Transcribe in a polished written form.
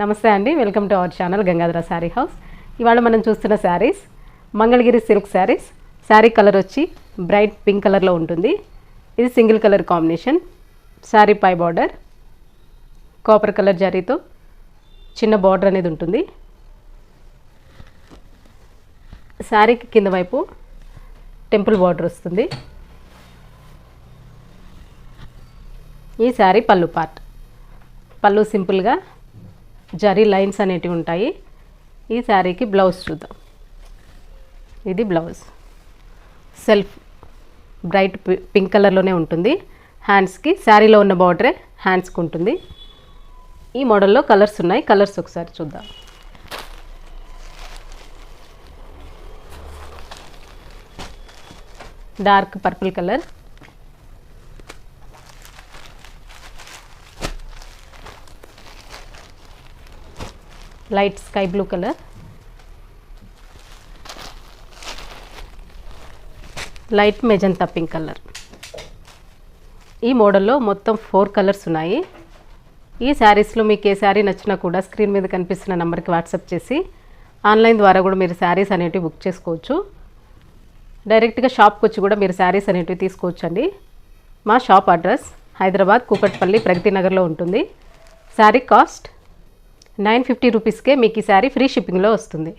నమస్తే అండి, welcome to our channel Gangadhara sari house. ఇవాళ మనం చూస్తున్న శారీస్ మంగళగిరి సిల్క్ శారీస్. శారీ కలర్ వచ్చి బ్రైట్ పింక్ కలర్లో ఉంటుంది. ఇది సింగిల్ కలర్ కాంబినేషన్. శారీ పై బార్డర్ కాపర్ కలర్ జరీతో చిన్న బార్డర్ అనేది ఉంటుంది. శారీకి కింద వైపు టెంపుల్ బార్డర్ వస్తుంది. ఈ శారీ పళ్ళు పార్ట్. పళ్ళు సింపుల్గా జరీ లైన్స్ అనేటివి ఉంటాయి. ఈ శారీకి బ్లౌజ్ చూద్దాం. ఇది బ్లౌజ్ సెల్ఫ్ బ్రైట్ పింక్ కలర్లోనే ఉంటుంది. హ్యాండ్స్కి శారీలో ఉన్న బార్డరే హ్యాండ్స్కి ఉంటుంది. ఈ మోడల్లో కలర్స్ ఉన్నాయి. కలర్స్ ఒకసారి చూద్దాం. Dark purple colour, light sky blue colour, light magenta pink colour. ఈ మోడల్లో మొత్తం 4 కలర్స్ ఉన్నాయి. ఈ శారీస్లో మీకు ఏ శారీ నచ్చినా కూడా స్క్రీన్ మీద కనిపిస్తున్న నెంబర్కి వాట్సాప్ చేసి ఆన్లైన్ ద్వారా కూడా మీరు శారీస్ అనేటివి బుక్ చేసుకోవచ్చు. డైరెక్ట్గా షాప్కి వచ్చి కూడా మీరు శారీస్ అనేటివి తీసుకోవచ్చండి. మా షాప్ అడ్రస్ హైదరాబాద్ కూకట్పల్లి ప్రగతి నగర్లో ఉంటుంది. శారీ కాస్ట్ 950 రూపీస్కే మీకు ఈ శారీ ఫ్రీ షిప్పింగ్లో వస్తుంది.